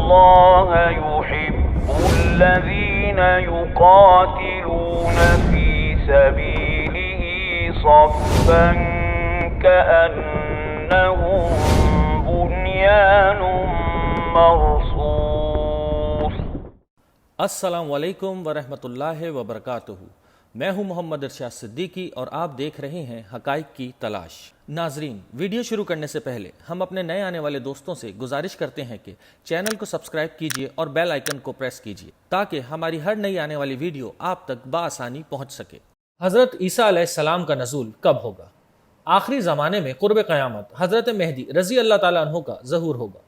اللہ يحب الذین یقاتلون فی سبیلہ صفا کأنہم بنیان مرصوص۔ السلام علیکم ورحمۃ اللہ وبرکاتہ۔ میں ہوں محمد ارشاد صدیقی اور آپ دیکھ رہے ہیں حقائق کی تلاش۔ ناظرین، ویڈیو شروع کرنے سے پہلے ہم اپنے نئے آنے والے دوستوں سے گزارش کرتے ہیں کہ چینل کو سبسکرائب کیجیے اور بیل آئیکن کو پریس کیجیے تاکہ ہماری ہر نئی آنے والی ویڈیو آپ تک بآسانی پہنچ سکے۔ حضرت عیسیٰ علیہ السلام کا نزول کب ہوگا؟ آخری زمانے میں قرب قیامت حضرت مہدی رضی اللہ تعالیٰ عنہ کا ظہور ہوگا۔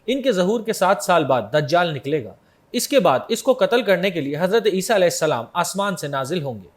ان کے ظہور کے 7 سال بعد دجال نکلے گا۔ اس کے بعد اس کو قتل کرنے کے لیے حضرت عیسیٰ علیہ السلام آسمان سے نازل ہوں گے۔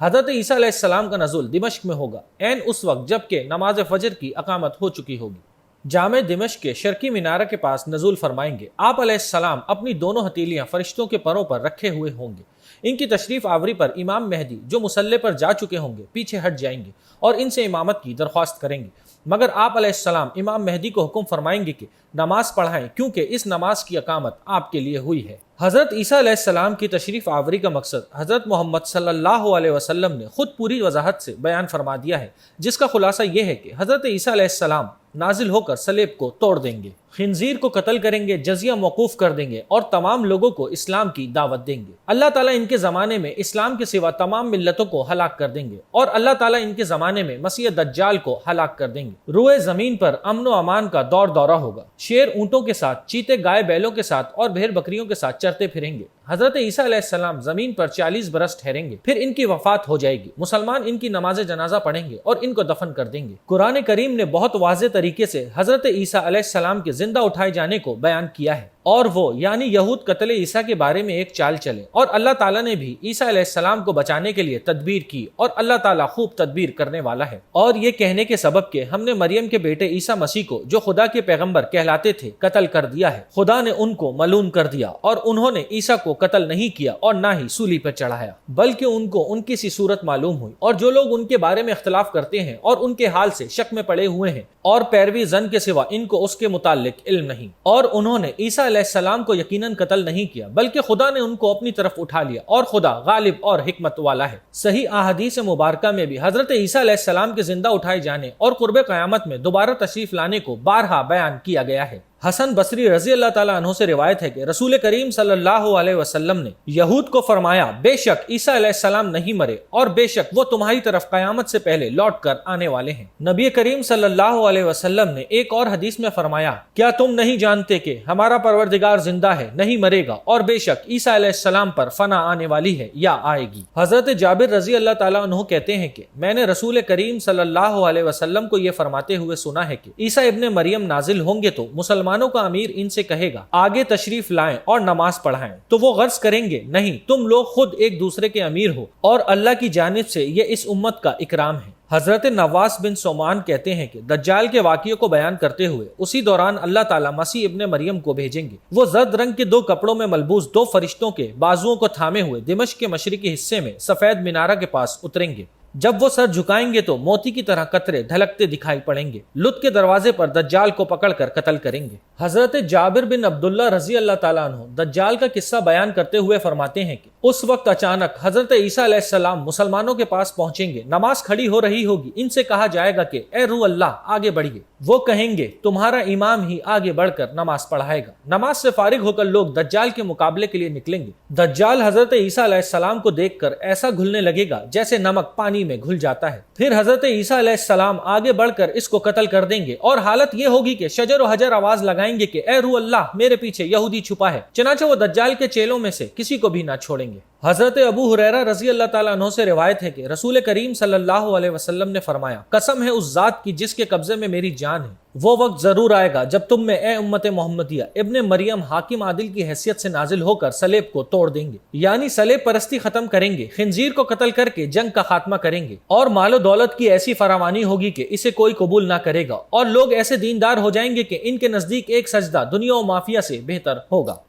حضرت عیسیٰ علیہ السلام کا نزول دمشق میں ہوگا، عین اس وقت جب کہ نماز فجر کی اقامت ہو چکی ہوگی۔ جامع دمشق کے شرقی مینارہ کے پاس نزول فرمائیں گے۔ آپ علیہ السلام اپنی دونوں ہتھیلیاں فرشتوں کے پروں پر رکھے ہوئے ہوں گے۔ ان کی تشریف آوری پر امام مہدی جو مصلی پر جا چکے ہوں گے پیچھے ہٹ جائیں گے اور ان سے امامت کی درخواست کریں گے، مگر آپ علیہ السلام امام مہدی کو حکم فرمائیں گے کہ نماز پڑھائیں کیونکہ اس نماز کی اقامت آپ کے لیے ہوئی ہے۔ حضرت عیسیٰ علیہ السلام کی تشریف آوری کا مقصد حضرت محمد صلی اللہ علیہ وسلم نے خود پوری وضاحت سے بیان فرما دیا ہے، جس کا خلاصہ یہ ہے کہ حضرت عیسیٰ علیہ السلام نازل ہو کر صلیب کو توڑ دیں گے، خنزیر کو قتل کریں گے، جزیہ موقوف کر دیں گے اور تمام لوگوں کو اسلام کی دعوت دیں گے۔ اللہ تعالیٰ ان کے زمانے میں اسلام کے سوا تمام ملتوں کو ہلاک کر دیں گے اور اللہ تعالیٰ ان کے زمانے میں مسیح دجال کو ہلاک کر دیں گے۔ روئے زمین پر امن و امان کا دورہ ہوگا۔ شیر اونٹوں کے ساتھ، چیتے گائے بیلوں کے ساتھ اور بھیڑ بکریوں کے ساتھ چرتے پھریں گے۔ حضرت عیسیٰ علیہ السلام زمین پر 40 برس ٹھہریں گے، پھر ان کی وفات ہو جائے گی۔ مسلمان ان کی نماز جنازہ پڑھیں گے اور ان کو دفن کر دیں گے۔ قرآن کریم نے بہت واضح طریقے سے حضرت عیسیٰ علیہ السلام کے زندہ اٹھائے جانے کو بیان کیا ہے، اور وہ یعنی یہود قتل عیسیٰ کے بارے میں ایک چال چلے، اور اللہ تعالیٰ نے بھی عیسیٰ علیہ السلام کو بچانے کے لیے تدبیر کی، اور اللہ تعالیٰ خوب تدبیر کرنے والا ہے۔ اور یہ کہنے کے سبب کہ ہم نے مریم کے بیٹے عیسیٰ مسیح کو جو خدا کے پیغمبر کہلاتے تھے قتل کر دیا ہے، خدا نے ان کو ملعون کر دیا اور انہوں نے عیسیٰ کو قتل نہیں کیا اور نہ ہی سولی پر چڑھایا، بلکہ ان کو ان کی سی صورت معلوم ہوئی، اور جو لوگ ان کے بارے میں اختلاف کرتے ہیں اور ان کے حال سے شک میں پڑے ہوئے ہیں اور پیروی زن کے سوا ان کو اس کے متعلق علم نہیں، اور انہوں نے عیسیٰ علیہ السلام کو یقیناً قتل نہیں کیا بلکہ خدا نے ان کو اپنی طرف اٹھا لیا، اور خدا غالب اور حکمت والا ہے۔ صحیح احادیث مبارکہ میں بھی حضرت عیسیٰ علیہ السلام کے زندہ اٹھائے جانے اور قرب قیامت میں دوبارہ تشریف لانے کو بارہا بیان کیا گیا ہے۔ حسن بصری رضی اللہ تعالیٰ عنہ سے روایت ہے کہ رسول کریم صلی اللہ علیہ وسلم نے یہود کو فرمایا، بے شک عیسیٰ علیہ السلام نہیں مرے اور بے شک وہ تمہاری طرف قیامت سے پہلے لوٹ کر آنے والے ہیں۔ نبی کریم صلی اللہ علیہ وسلم نے ایک اور حدیث میں فرمایا، کیا تم نہیں جانتے کہ ہمارا پروردگار زندہ ہے، نہیں مرے گا، اور بے شک عیسیٰ علیہ السلام پر فنا آنے والی ہے یا آئے گی۔ حضرت جابر رضی اللہ تعالیٰ عنہ کہتے ہیں کہ میں نے رسول کریم صلی اللہ علیہ وسلم کو یہ فرماتے ہوئے سنا ہے کہ عیسیٰ ابن مریم نازل ہوں گے تو مسلمانوں کا امیر ان سے کہے گا آگے تشریف لائیں اور نماز پڑھائیں، تو وہ غرض کریں گے نہیں، تم لوگ خود ایک دوسرے کے امیر ہو اور اللہ کی جانب سے یہ اس امت کا اکرام ہے۔ حضرت نواس بن سومان کہتے ہیں کہ دجال کے واقعے کو بیان کرتے ہوئے اسی دوران اللہ تعالیٰ مسیح ابن مریم کو بھیجیں گے۔ وہ زرد رنگ کے 2 کپڑوں میں ملبوس 2 فرشتوں کے بازوؤں کو تھامے ہوئے دمشق کے مشرقی حصے میں سفید مینارہ کے پاس اتریں گے۔ جب وہ سر جھکائیں گے تو موتی کی طرح قطرے دھلکتے دکھائی پڑیں گے۔ لط کے دروازے پر دجال کو پکڑ کر قتل کریں گے۔ حضرت جابر بن عبداللہ رضی اللہ تعالیٰ عنہ دجال کا قصہ بیان کرتے ہوئے فرماتے ہیں کہ اس وقت اچانک حضرت عیسیٰ علیہ السلام مسلمانوں کے پاس پہنچیں گے۔ نماز کھڑی ہو رہی ہوگی، ان سے کہا جائے گا کہ اے روح اللہ آگے بڑھیے۔ وہ کہیں گے تمہارا امام ہی آگے بڑھ کر نماز پڑھائے گا۔ نماز سے فارغ ہو کر لوگ دجال کے مقابلے کے لیے نکلیں گے۔ دجال حضرت عیسیٰ علیہ السلام کو دیکھ کر ایسا گھلنے لگے گا جیسے نمک پانی میں گھل جاتا ہے۔ پھر حضرت عیسیٰ علیہ السلام آگے بڑھ کر اس کو قتل کر دیں گے، اور حالت یہ ہوگی کہ شجر و حجر آواز لگائیں گے کہ اے روح اللہ میرے پیچھے یہودی چھپا ہے، چنانچہ وہ دجال کے چیلوں میں سے کسی کو بھی نہ چھوڑیں گے۔ حضرت ابو ہریرہ رضی اللہ تعالیٰ عنہ سے روایت ہے کہ رسول کریم صلی اللہ علیہ وسلم نے فرمایا، قسم ہے اس ذات کی جس کے قبضے میں میری جان ہے، وہ وقت ضرور آئے گا جب تم میں اے امت محمدیہ ابن مریم حاکم عادل کی حیثیت سے نازل ہو کر صلیب کو توڑ دیں گے، یعنی صلیب پرستی ختم کریں گے، خنزیر کو قتل کر کے جنگ کا خاتمہ کریں گے، اور مال و دولت کی ایسی فراوانی ہوگی کہ اسے کوئی قبول نہ کرے گا، اور لوگ ایسے دیندار ہو جائیں گے کہ ان کے نزدیک ایک سجدہ دنیا و مافیا سے بہتر ہوگا۔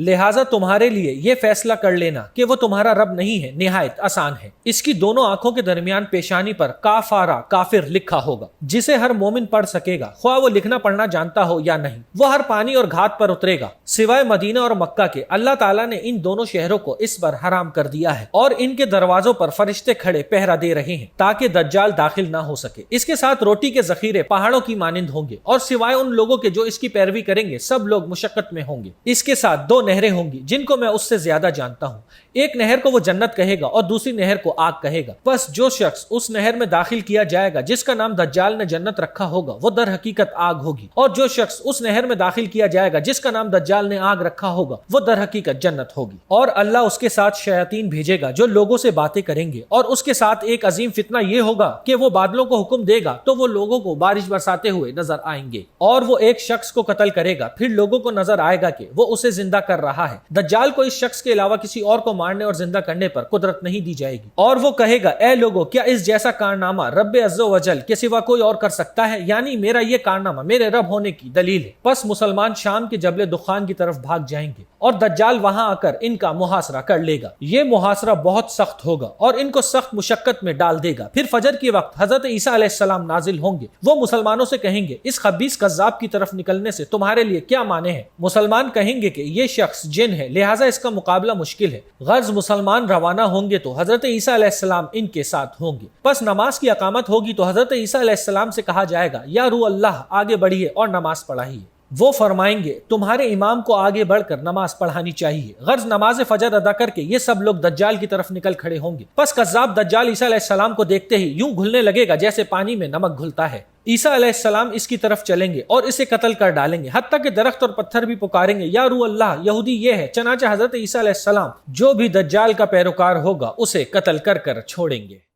لہٰذا تمہارے لیے یہ فیصلہ کر لینا کہ وہ تمہارا رب نہیں ہے نہایت آسان ہے۔ اس کی دونوں آنکھوں کے درمیان پیشانی پر کافارہ کافر لکھا ہوگا، جسے ہر مومن پڑھ سکے گا، خواہ وہ لکھنا پڑھنا جانتا ہو یا نہیں۔ وہ ہر پانی اور گھاٹ پر اترے گا سوائے مدینہ اور مکہ کے۔ اللہ تعالیٰ نے ان دونوں شہروں کو اس پر حرام کر دیا ہے، اور ان کے دروازوں پر فرشتے کھڑے پہرا دے رہے ہیں تاکہ دجال داخل نہ ہو سکے۔ اس کے ساتھ روٹی کے ذخیرے پہاڑوں کی مانند ہوں گے، اور سوائے ان لوگوں کے جو اس کی پیروی کریں گے سب لوگ مشقت میں ہوں گے۔ اس کے ساتھ دو نہریں ہوں گی جن کو میں اس سے زیادہ جانتا ہوں، ایک نہر کو وہ جنت کہے گا اور دوسری نہر کو آگ کہے گا۔ بس جو شخص اس نہر میں داخل کیا جائے گا جس کا نام دجال نے جنت رکھا ہوگا وہ در حقیقت آگ ہوگی، اور جو شخص اس نہر میں داخل کیا جائے گا جس کا نام دجال نے آگ رکھا ہوگا وہ در حقیقت جنت ہوگی۔ اور اللہ اس کے ساتھ شیاطین بھیجے گا جو لوگوں سے باتیں کریں گے، اور اس کے ساتھ ایک عظیم فتنہ یہ ہوگا کہ وہ بادلوں کو حکم دے گا تو وہ لوگوں کو بارش برساتے ہوئے نظر آئیں گے، اور وہ ایک شخص کو قتل کرے گا، پھر لوگوں کو نظر آئے گا کہ وہ اسے زندہ کر رہا ہے۔ دجال کو اس شخص کے علاوہ کسی اور کو مارنے اور زندہ کرنے پر قدرت نہیں دی جائے گی، اور وہ کہے گا اے لوگو کیا اس جیسا کارنامہ رب عز و جل کے سوا کوئی اور کر سکتا ہے؟ یعنی میرا یہ کارنامہ میرے رب ہونے کی دلیل ہے۔ پس مسلمان شام کے جبل دخان کی طرف بھاگ جائیں گے، اور دجال وہاں آ کر ان کا محاصرہ کر لے گا۔ یہ محاصرہ بہت سخت ہوگا اور ان کو سخت مشقت میں ڈال دے گا۔ پھر فجر کے وقت حضرت عیسیٰ علیہ السلام نازل ہوں گے۔ وہ مسلمانوں سے کہیں گے اس خبیث کذاب کی طرف نکلنے سے تمہارے لیے کیا مانے ہیں؟ مسلمان کہیں گے کہ یہ شخص جن ہے لہٰذا اس کا مقابلہ مشکل ہے۔ غرض مسلمان روانہ ہوں گے تو حضرت عیسیٰ علیہ السلام ان کے ساتھ ہوں گے۔ پس نماز کی اقامت ہوگی تو حضرت عیسیٰ علیہ السلام سے کہا جائے گا یا روح اللہ آگے بڑھیے اور نماز پڑھائیے۔ وہ فرمائیں گے تمہارے امام کو آگے بڑھ کر نماز پڑھانی چاہیے۔ غرض نماز فجر ادا کر کے یہ سب لوگ دجال کی طرف نکل کھڑے ہوں گے۔ پس کذاب دجال عیسیٰ علیہ السلام کو دیکھتے ہی یوں گھلنے لگے گا جیسے پانی میں نمک گھلتا ہے۔ عیسیٰ علیہ السلام اس کی طرف چلیں گے اور اسے قتل کر ڈالیں گے، حتیٰ کہ درخت اور پتھر بھی پکاریں گے یا روح اللہ یہودی یہ ہے۔ چنانچہ حضرت عیسیٰ علیہ السلام جو بھی دجال کا پیروکار ہوگا اسے قتل کر کر چھوڑیں گے۔